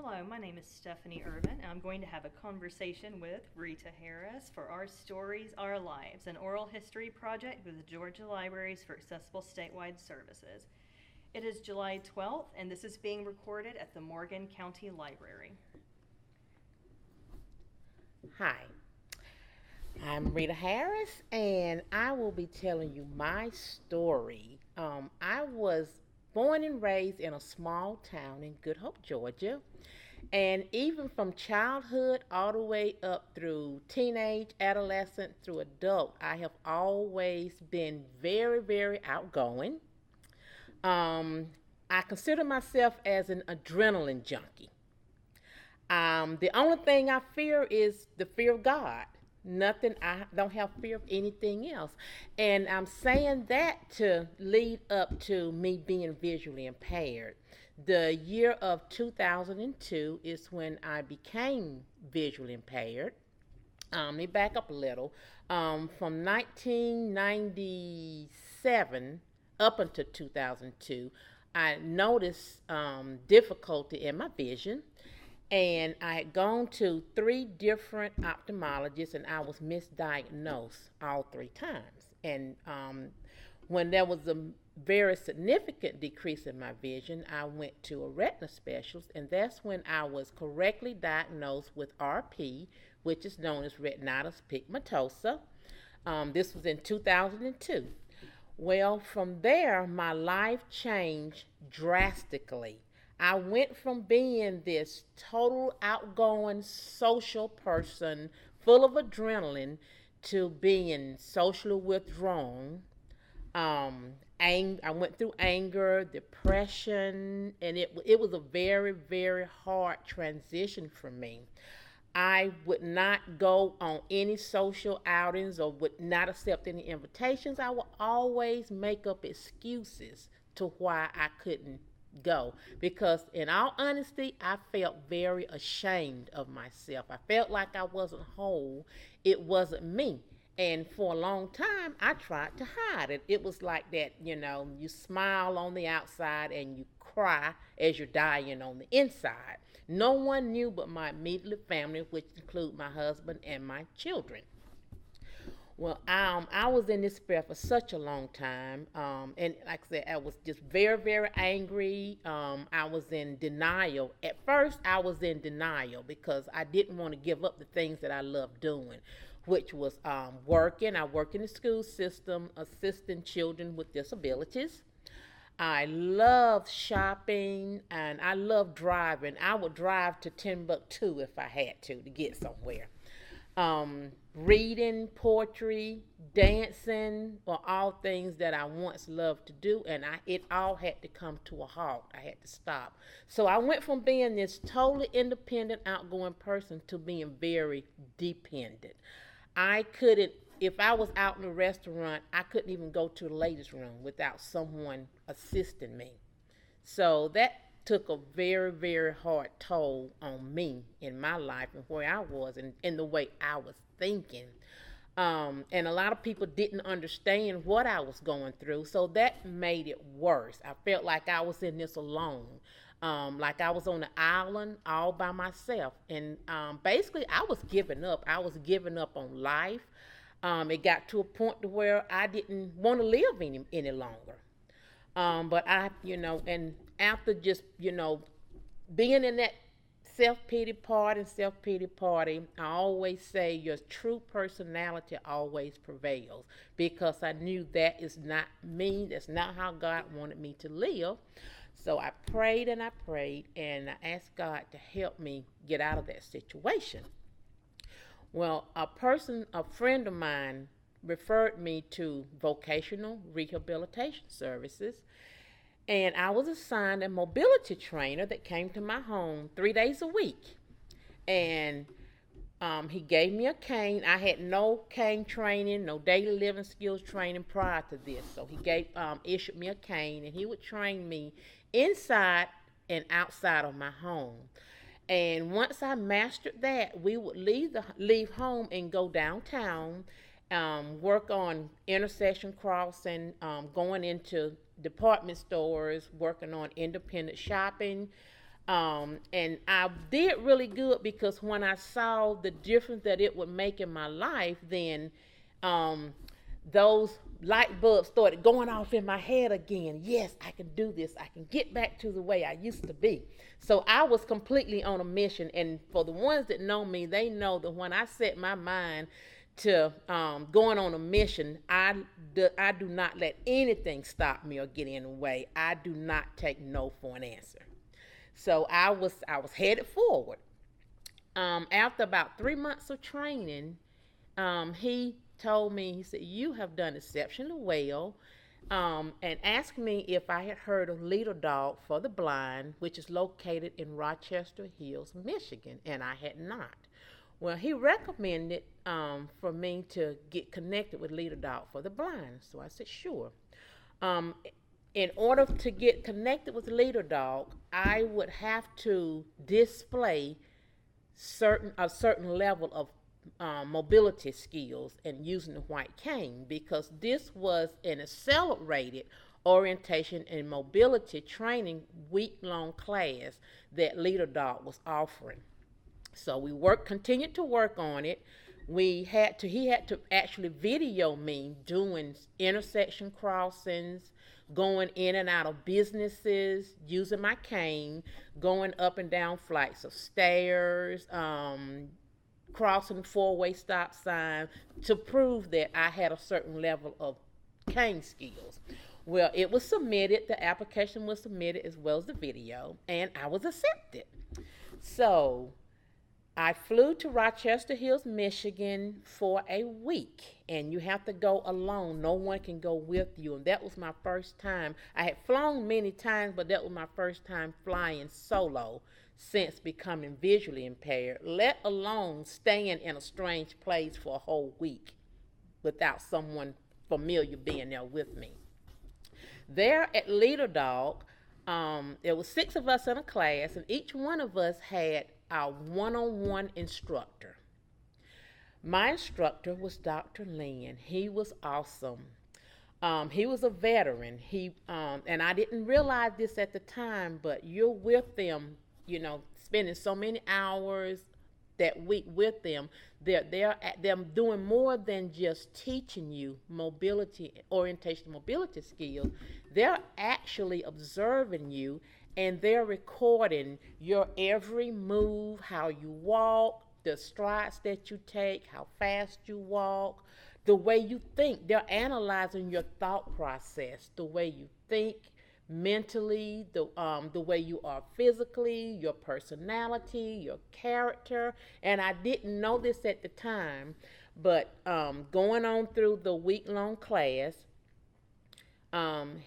Hello, my name is Stephanie Irvin, and I'm going to have a conversation with Rita Harris for Our Stories, Our Lives, an oral history project with the Georgia Libraries for Accessible Statewide Services. It is July 12th, and this is being recorded at the Morgan County Library. Hi, I'm Rita Harris, and I will be telling you my story. I was born and raised in a small town in Good Hope, Georgia, and even from childhood all the way up through teenage, adolescent, through adult, I have always been very, very outgoing. Um, I consider myself as an adrenaline junkie. The only thing I fear is the fear of God. Nothing, I don't have fear of anything else. And I'm saying that to lead up to me being visually impaired. The year of 2002 is when I became visually impaired. Let me back up a little. From 1997 up until 2002, I noticed difficulty in my vision, and I had gone to three different ophthalmologists, and I was misdiagnosed all three times. And when there was a very significant decrease in my vision, I went to a retina specialist, and that's when I was correctly diagnosed with RP, which is known as retinitis pigmentosa. This was in 2002. Well, from there, my life changed drastically. I went from being this total outgoing social person full of adrenaline to being socially withdrawn. I went through anger, depression, and it was a very, very hard transition for me. I would not go on any social outings or would not accept any invitations. I would always make up excuses to why I couldn't go, because in all honesty I felt very ashamed of myself. I felt like I wasn't whole. It wasn't me. And for a long time I tried to hide it. It was like that, you smile on the outside and you cry as you're dying on the inside. No one knew but my immediate family, which include my husband and my children. Well, I was in despair for such a long time, and like I said, I was just very, very angry. I was in denial. At first, I was in denial because I didn't want to give up the things that I loved doing, which was working. I work in the school system, assisting children with disabilities. I love shopping and I love driving. I would drive to Timbuktu if I had to get somewhere. Reading, poetry, dancing were all things that I once loved to do, and it all had to come to a halt. I had to stop. So I went from being this totally independent, outgoing person to being very dependent. I couldn't, if I was out in a restaurant, I couldn't even go to the ladies' room without someone assisting me. So that took a very, very hard toll on me in my life and where I was and in the way I was thinking. And a lot of people didn't understand what I was going through, so that made it worse. I felt like I was in this alone, like I was on an island all by myself. And basically, I was giving up. I was giving up on life. It got to a point to where I didn't want to live any longer. But and after just, being in that self pity party, I always say your true personality always prevails, because I knew that is not me. That's not how God wanted me to live. So I prayed and I prayed and I asked God to help me get out of that situation. Well, a friend of mine referred me to vocational rehabilitation services, and I was assigned a mobility trainer that came to my home 3 days a week. And he gave me a cane. I had no cane training, no daily living skills training prior to this. So he issued me a cane, and he would train me inside and outside of my home. And once I mastered that, we would leave home and go downtown, work on intersection crossing, going into department stores, working on independent shopping, And I did really good because when I saw the difference that it would make in my life, then um, those light bulbs started going off in my head again. Yes, I can do this. I can get back to the way I used to be. So I was completely on a mission. And for the ones that know me, they know that when I set my mind to going on a mission, I do not let anything stop me or get in the way. I do not take no for an answer. So I was headed forward. After about 3 months of training, he told me, he said, "You have done exceptionally well," and asked me if I had heard of Leader Dog for the Blind, which is located in Rochester Hills, Michigan, and I had not. Well, he recommended for me to get connected with Leader Dog for the Blind, so I said, sure. Um, in order to get connected with Leader Dog, I would have to display a certain level of mobility skills and using the white cane, because this was an accelerated orientation and mobility training week-long class that Leader Dog was offering. So we continued to work on it. He had to actually video me doing intersection crossings, going in and out of businesses, using my cane, going up and down flights of stairs, crossing four-way stop signs, to prove that I had a certain level of cane skills. Well, it was submitted, the application was submitted as well as the video, and I was accepted. So I flew to Rochester Hills, Michigan for a week, and you have to go alone. No one can go with you, and that was my first time. I had flown many times, but that was my first time flying solo since becoming visually impaired, let alone staying in a strange place for a whole week without someone familiar being there with me. There at Leader Dog, there were 6 of us in a class, and each one of us had our one-on-one instructor. My instructor was Dr. Lynn. He was awesome. He was a veteran. And I didn't realize this at the time, but you're with them, spending so many hours that week with them. They're doing more than just teaching you orientation mobility skills. They're actually observing you, and they're recording your every move, how you walk, the strides that you take, how fast you walk, the way you think. They're analyzing your thought process, the way you think mentally, the way you are physically, your personality, your character. And I didn't know this at the time, but going on through the week-long class,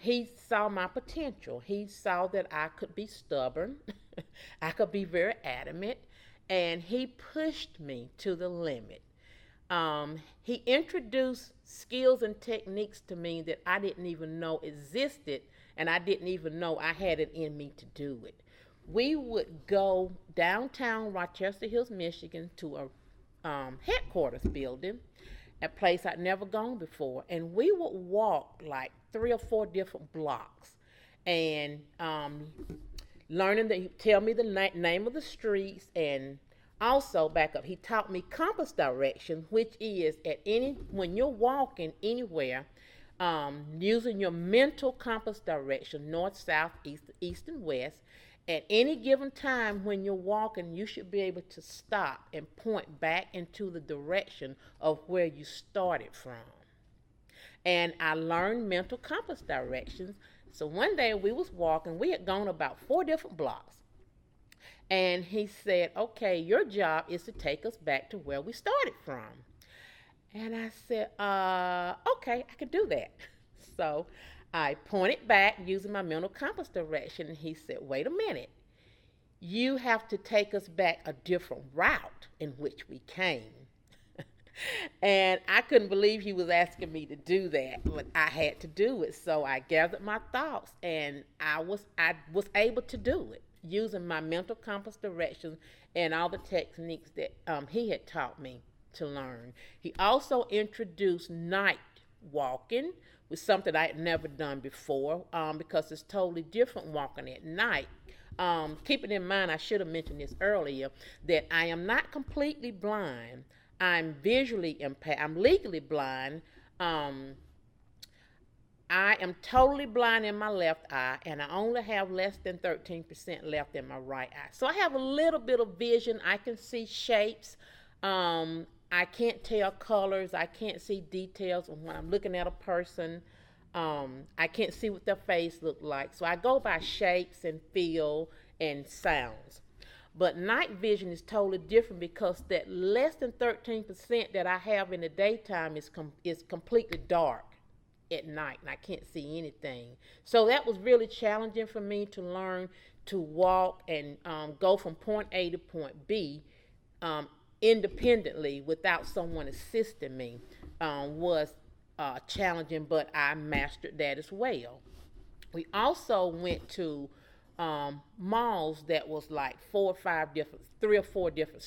he saw my potential. He saw that I could be stubborn, I could be very adamant, and he pushed me to the limit. He introduced skills and techniques to me that I didn't even know existed, and I didn't even know I had it in me to do it. We would go downtown Rochester Hills, Michigan to a headquarters building, a place I'd never gone before, and we would walk like 3 or 4 different blocks, and learning that he tell me the name of the streets, and also back up, he taught me compass direction, which is when you're walking anywhere, using your mental compass direction, north, south, east, and west. At any given time when you're walking, you should be able to stop and point back into the direction of where you started from. And I learned mental compass directions. So one day we was walking, we had gone about 4 different blocks. And he said, okay, your job is to take us back to where we started from. And I said, okay, I could do that. So I pointed back using my mental compass direction, and he said, wait a minute. You have to take us back a different route in which we came. And I couldn't believe he was asking me to do that, but I had to do it. So I gathered my thoughts, and I was able to do it using my mental compass directions and all the techniques that he had taught me to learn. He also introduced night walking, was something I had never done before, because it's totally different walking at night Keeping in mind, I should have mentioned this earlier, that I am not completely blind. I'm visually impaired. I'm legally blind. Um, I am totally blind in my left eye, and I only have less than 13% left in my right eye. So I have a little bit of vision. I can see shapes. I can't tell colors. I can't see details when I'm looking at a person. I can't see what their face look like. So I go by shapes and feel and sounds. But night vision is totally different because that less than 13% that I have in the daytime is completely dark at night, and I can't see anything. So that was really challenging for me to learn to walk and go from point A to point B independently without someone assisting me was challenging, but I mastered that as well. We also went to malls that was like three or four different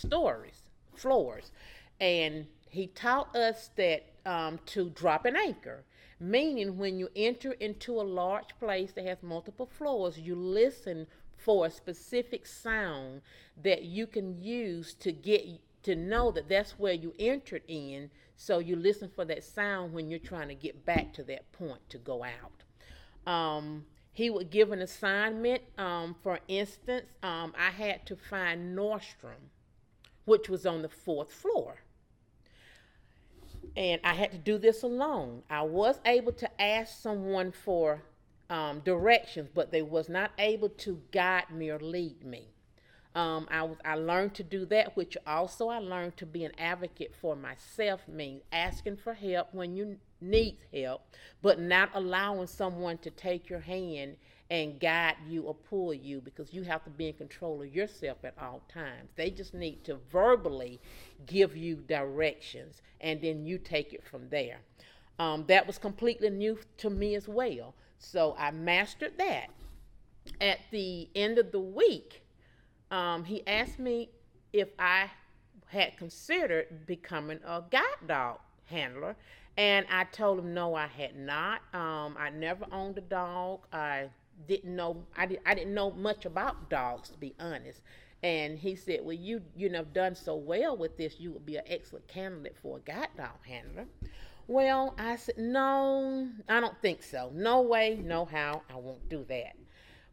floors, and he taught us that to drop an anchor, meaning when you enter into a large place that has multiple floors, you listen for a specific sound that you can use to get to know that that's where you entered in. So you listen for that sound when you're trying to get back to that point to go out. He would give an assignment. For instance, I had to find Nordstrom, which was on the fourth floor. And I had to do this alone. I was able to ask someone for directions, but they was not able to guide me or lead me. I learned to do that, which also I learned to be an advocate for myself, means asking for help when you need help, but not allowing someone to take your hand and guide you or pull you, because you have to be in control of yourself at all times. They just need to verbally give you directions, and then you take it from there. That was completely new to me as well. So I mastered that. At the end of the week, he asked me if I had considered becoming a guide dog handler, and I told him no, I had not. I never owned a dog. I didn't know much about dogs, to be honest. And he said, well, you know, done so well with this, you would be an excellent candidate for a guide dog handler. Well, I said, no, I don't think so. No way, no how, I won't do that.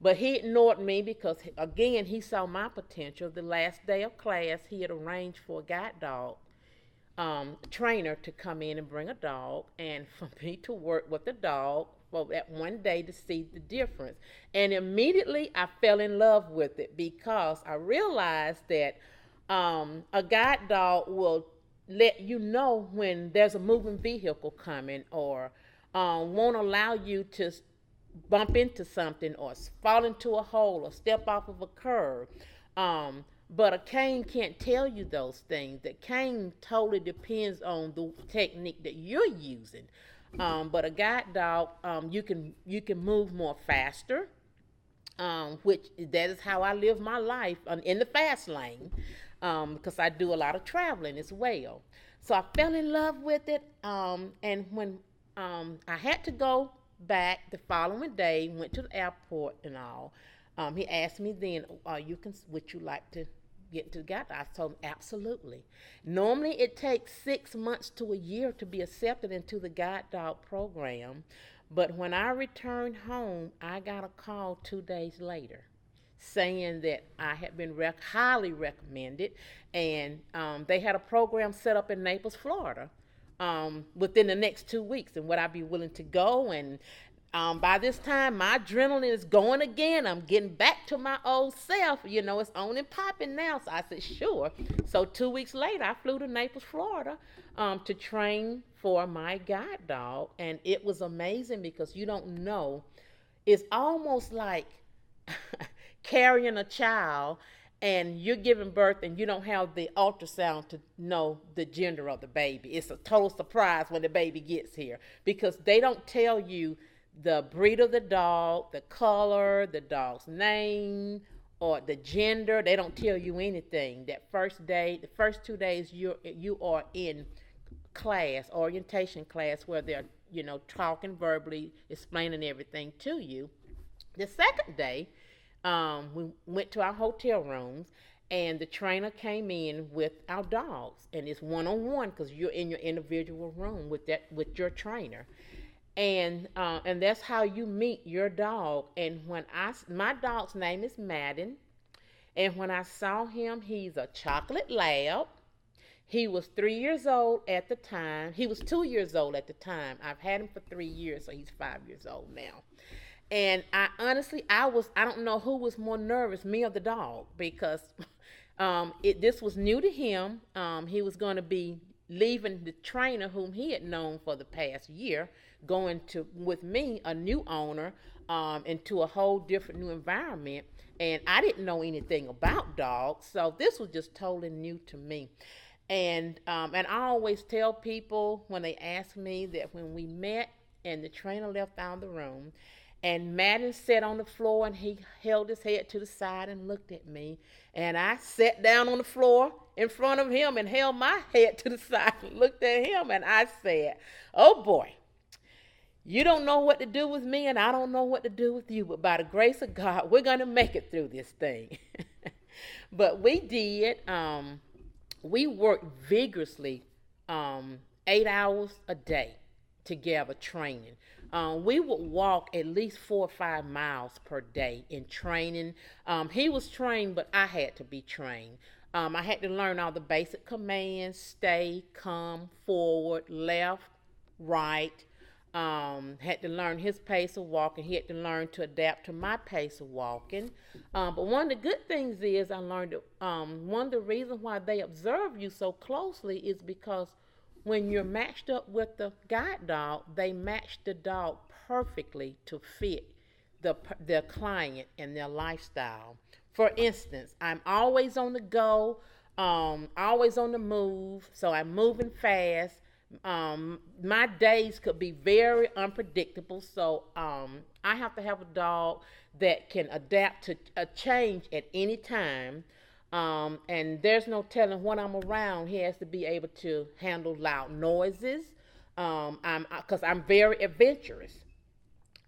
But he ignored me because, again, he saw my potential. The last day of class, he had arranged for a guide dog trainer to come in and bring a dog, and for me to work with the dog for that one day to see the difference. And immediately I fell in love with it because I realized that a guide dog will let you know when there's a moving vehicle coming, or won't allow you to bump into something or fall into a hole or step off of a curb. But a cane can't tell you those things. The cane totally depends on the technique that you're using. But a guide dog, you can move more faster, which that is how I live my life in the fast lane, because I do a lot of traveling as well. So I fell in love with it, and when I had to go back the following day, went to the airport and all, he asked me then, would you like to get into the guide dog? I told him absolutely. Normally it takes 6 months to a year to be accepted into the guide dog program, but when I returned home, I got a call 2 days later saying that I had been highly recommended, and they had a program set up in Naples, Florida, within the next 2 weeks, and would I be willing to go? And by this time, my adrenaline is going again. I'm getting back to my old self. You know, it's on and popping now. So I said, sure. So 2 weeks later, I flew to Naples, Florida, to train for my guide dog. And it was amazing because you don't know. It's almost like carrying a child and you're giving birth and you don't have the ultrasound to know the gender of the baby. It's a total surprise when the baby gets here because they don't tell you the breed of the dog, the color, the dog's name, or the gender. They don't tell you anything. That first day, the first 2 days, you are in class, orientation class, where they're, talking verbally, explaining everything to you. The second day, We went to our hotel rooms, and the trainer came in with our dogs, and it's one on one because you're in your individual room with your trainer, and that's how you meet your dog. And my dog's name is Madden, and when I saw him, he's a chocolate lab. He was 3 years old at the time. He was 2 years old at the time. I've had him for 3 years, so he's 5 years old now. And I honestly, I don't know who was more nervous, me or the dog, because this was new to him. He was going to be leaving the trainer whom he had known for the past year, going to with me, a new owner, into a whole different new environment. And I didn't know anything about dogs, so this was just totally new to me. And I always tell people when they ask me that when we met and the trainer left out of the room, and Madden sat on the floor and he held his head to the side and looked at me, and I sat down on the floor in front of him and held my head to the side and looked at him, and I said, "Oh boy, you don't know what to do with me, and I don't know what to do with you, but by the grace of God, we're going to make it through this thing." But we did. We worked vigorously, 8 hours a day together training. We would walk at least 4 or 5 miles per day in training. He was trained, but I had to be trained. I had to learn all the basic commands: stay, come, forward, left, right. Had to learn his pace of walking. He had to learn to adapt to my pace of walking. But one of the good things is I learned that one of the reasons why they observe you so closely is because when you're matched up with the guide dog, they match the dog perfectly to fit their client and their lifestyle. For instance, I'm always on the go, always on the move, so I'm moving fast. My days could be very unpredictable, so I have to have a dog that can adapt to a change at any time. And there's no telling when I'm around. He has to be able to handle loud noises, because I'm very adventurous.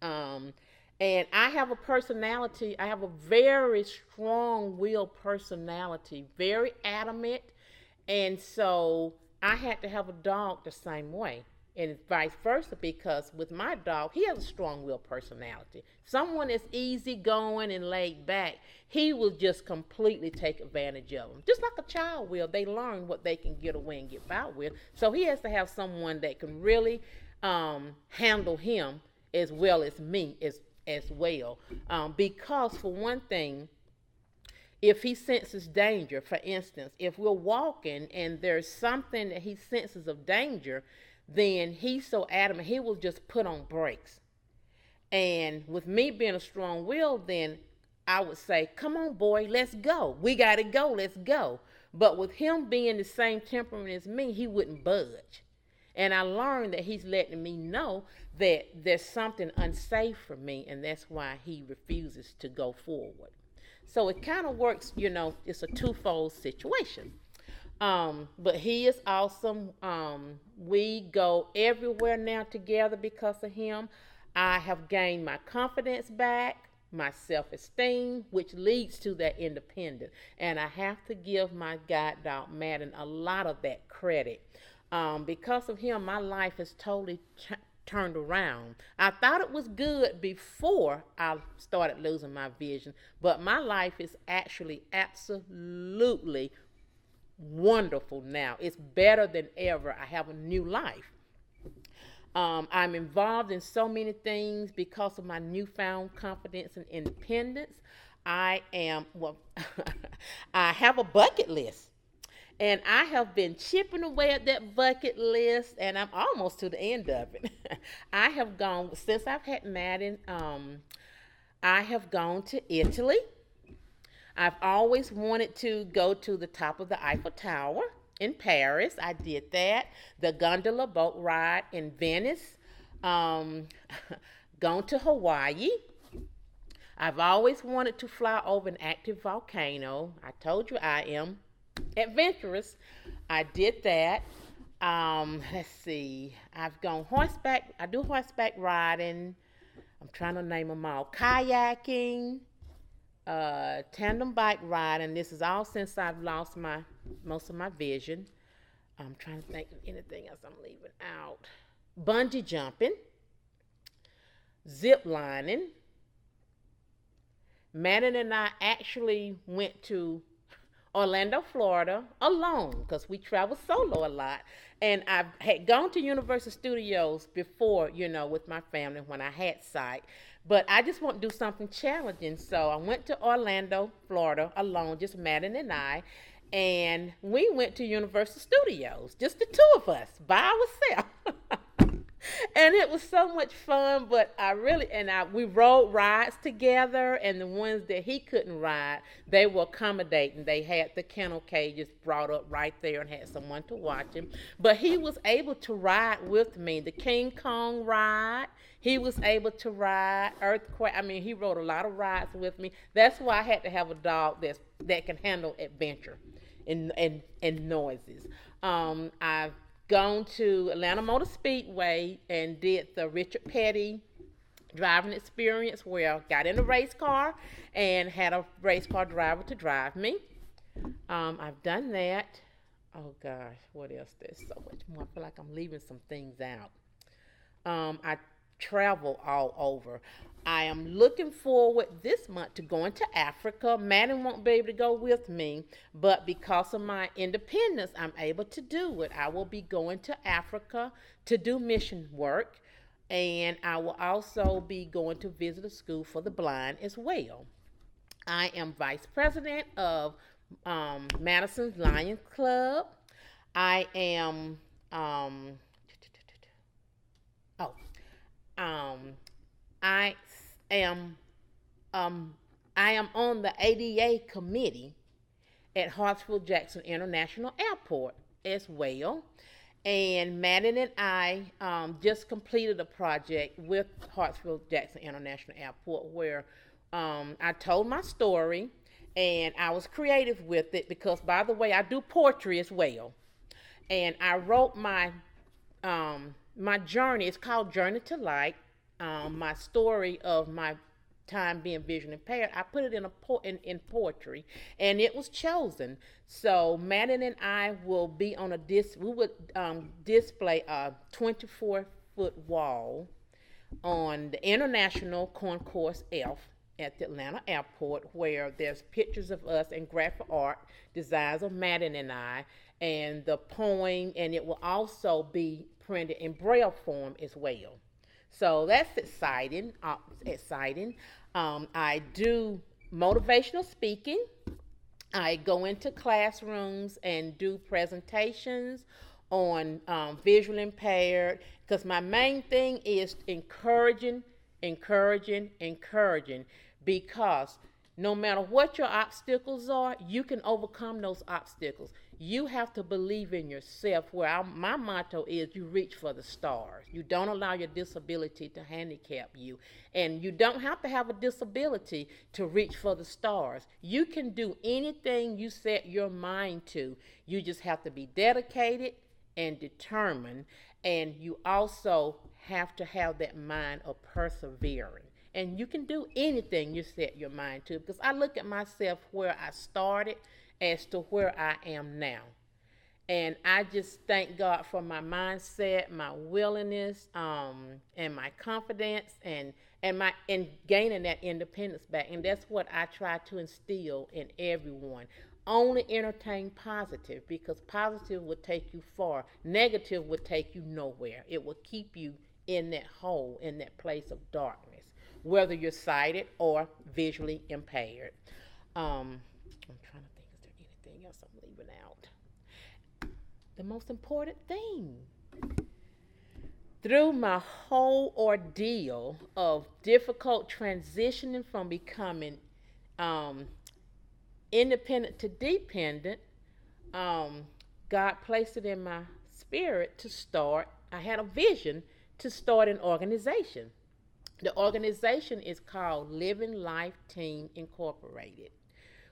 And I have a personality. I have a very strong-willed personality, very adamant, and so I had to have a dog the same way, and vice versa, because with my dog, he has a strong-willed personality. Someone that's easygoing and laid back, he will just completely take advantage of them. Just like a child will. They learn what they can get away and get by with. So he has to have someone that can really handle him as well as me as well. Because for one thing, if he senses danger, for instance, if we're walking and there's something that he senses of danger, then he's so adamant, he will just put on brakes. And with me being a strong will, then I would say, "Come on, boy, let's go. We got to go, let's go." But with him being the same temperament as me, he wouldn't budge. And I learned that he's letting me know that there's something unsafe for me, and that's why he refuses to go forward. So it kind of works, it's a twofold situation. But he is awesome. We go everywhere now together because of him. I have gained my confidence back, my self-esteem, which leads to that independence. And I have to give my guide dog, Madden, a lot of that credit. Because of him, my life has totally turned around. I thought it was good before I started losing my vision, but my life is actually absolutely wonderful now. It's better than ever. I have a new life. I'm involved in so many things because of my newfound confidence and independence. I have a bucket list. And I have been chipping away at that bucket list, and I'm almost to the end of it. I have gone, since I've had Madden, I have gone to Italy. I've always wanted to go to the top of the Eiffel Tower in Paris. I did that. The gondola boat ride in Venice. Gone to Hawaii. I've always wanted to fly over an active volcano. I told you I am adventurous. I did that. Let's see. I've gone horseback. I do horseback riding. I'm trying to name them all. Kayaking. tandem bike ride, and this is all since I've lost most of my vision. I'm trying to think of anything else I'm leaving out. Bungee jumping, zip lining. Madeline and I actually went to Orlando, Florida alone because we travel solo a lot. And I had gone to Universal Studios before, with my family when I had sight. But I just want to do something challenging. So I went to Orlando, Florida alone, just Madeline and I. And we went to Universal Studios, just the two of us, by ourselves. And it was so much fun, but we rode rides together, and the ones that he couldn't ride, they were accommodating. They had the kennel cages brought up right there and had someone to watch him. But he was able to ride with me. The King Kong ride, he was able to ride. Earthquake, he rode a lot of rides with me. That's why I had to have a dog that can handle adventure and noises. I've gone to Atlanta Motor Speedway and did the Richard Petty driving experience where I got in a race car and had a race car driver to drive me. I've done that. Oh gosh, what else? There's so much more. I feel like I'm leaving some things out. I travel all over. I am looking forward this month to going to Africa. Maddie won't be able to go with me, but because of my independence, I'm able to do it. I will be going to Africa to do mission work, and I will also be going to visit a school for the blind as well. I am vice president of Madison's Lions Club. I am I am on the ADA committee at Hartsfield-Jackson International Airport as well. And Madeline and I just completed a project with Hartsfield-Jackson International Airport where I told my story and I was creative with it because, by the way, I do poetry as well. And I wrote my journey. It's called Journey to Light. My story of my time being visually impaired, I put it in poetry, and it was chosen. So Madeline and I will be on we would display a 24-foot wall on the International Concourse F at the Atlanta airport, where there's pictures of us and graphic art designs of Madeline and I, and the poem, and it will also be printed in Braille form as well. So that's exciting. I do motivational speaking. I go into classrooms and do presentations on visually impaired, because my main thing is encouraging, because no matter what your obstacles are, you can overcome those obstacles. You have to believe in yourself, where my motto is you reach for the stars. You don't allow your disability to handicap you. And you don't have to have a disability to reach for the stars. You can do anything you set your mind to. You just have to be dedicated and determined. And you also have to have that mind of persevering. And you can do anything you set your mind to, because I look at myself where I started as to where I am now. And I just thank God for my mindset, my willingness, and my confidence, and gaining that independence back. And that's what I try to instill in everyone. Only entertain positive, because positive will take you far. Negative will take you nowhere. It will keep you in that hole, in that place of darkness, whether you're sighted or visually impaired. I'm trying to think, is there anything else I'm leaving out? The most important thing, through my whole ordeal of difficult transitioning from becoming independent to dependent, God placed it in my spirit to start. I had a vision to start an organization. The organization is called Living Life Team Incorporated.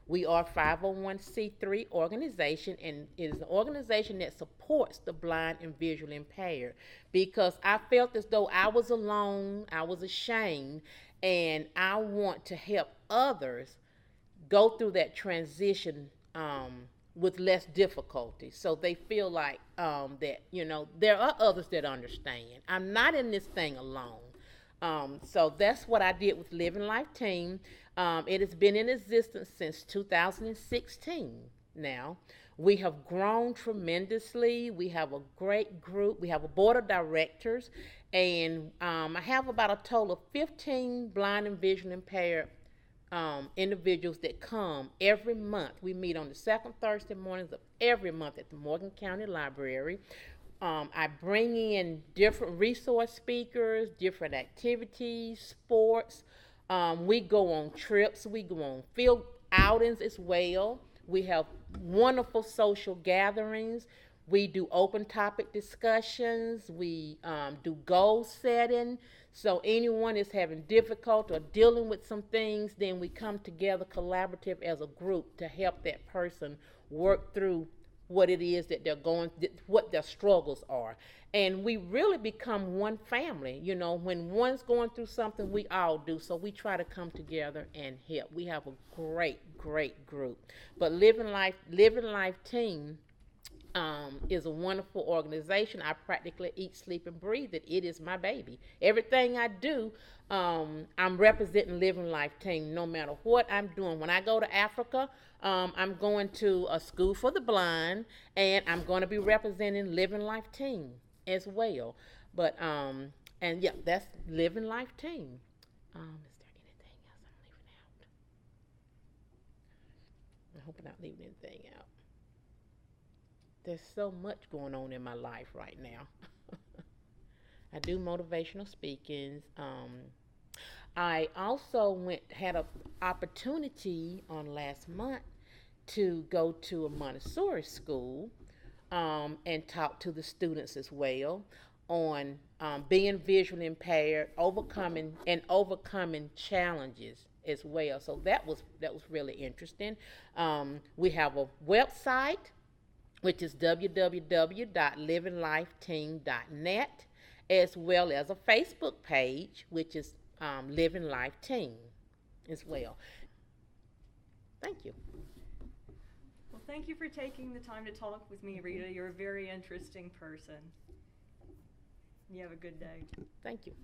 We are a 501c3 organization, and it is an organization that supports the blind and visually impaired, because I felt as though I was alone, I was ashamed, and I want to help others go through that transition with less difficulty. So they feel like that, there are others that understand. I'm not in this thing alone. So that's what I did with Living Life Team. It has been in existence since 2016 now. We have grown tremendously. We have a great group. We have a board of directors, and I have about a total of 15 blind and vision impaired individuals that come every month. We meet on the second Thursday mornings of every month at the Morgan County Library. I bring in different resource speakers, different activities, sports. We go on trips. We go on field outings as well. We have wonderful social gatherings. We do open topic discussions. We do goal setting. So anyone is having difficulty or dealing with some things, then we come together collaborative as a group to help that person work through what it is that they're going, what their struggles are. And we really become one family. When one's going through something, we all do. So we try to come together and help. We have a great, great group. But Living Life Team is a wonderful organization. I practically eat, sleep, and breathe it. It is my baby. Everything I do, I'm representing Living Life Team no matter what I'm doing. When I go to Africa, I'm going to a school for the blind, and I'm going to be representing Living Life Team as well. But, and yeah, that's Living Life Team. Is there anything else I'm leaving out? I hope I'm not leaving anything out. There's so much going on in my life right now. I do motivational speakings. I also had an opportunity on last month to go to a Montessori school and talk to the students as well on being visually impaired, overcoming challenges as well. So that was really interesting. We have a website, which is www.livinglifeteam.net, as well as a Facebook page, which is Living Life Team as well. Thank you. Well, thank you for taking the time to talk with me, Rita. You're a very interesting person. You have a good day. Thank you.